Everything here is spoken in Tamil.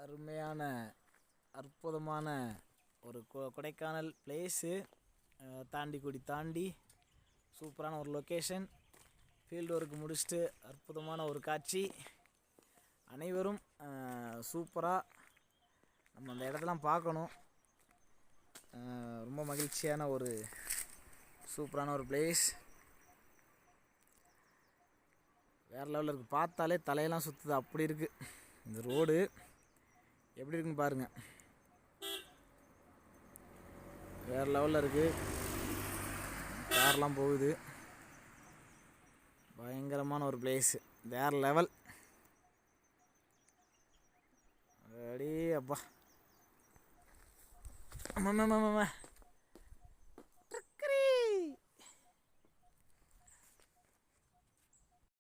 அருமையான அற்புதமான ஒரு கொடைக்கானல் பிளேஸு. தாண்டிக்குடி தாண்டி சூப்பரான ஒரு லொக்கேஷன். ஃபீல்டு ஒர்க் முடிச்சுட்டு அற்புதமான ஒரு காட்சி. அனைவரும் சூப்பராக நம்ம அந்த இடத்தெல்லாம் பார்க்கணும். ரொம்ப மகிழ்ச்சியான ஒரு சூப்பரான ஒரு பிளேஸ். வேறு லெவலில் இருக்குது. பார்த்தாலே தலையெல்லாம் சுற்றுது, அப்படி இருக்குது. இந்த ரோடு எப்படி இருக்குன்னு பாருங்கள். வேறு லெவலில் இருக்குது. கார்லாம் போகுது. பயங்கரமான ஒரு பிளேஸு. வேறு லெவல். அடே அப்பா, ஆமாம்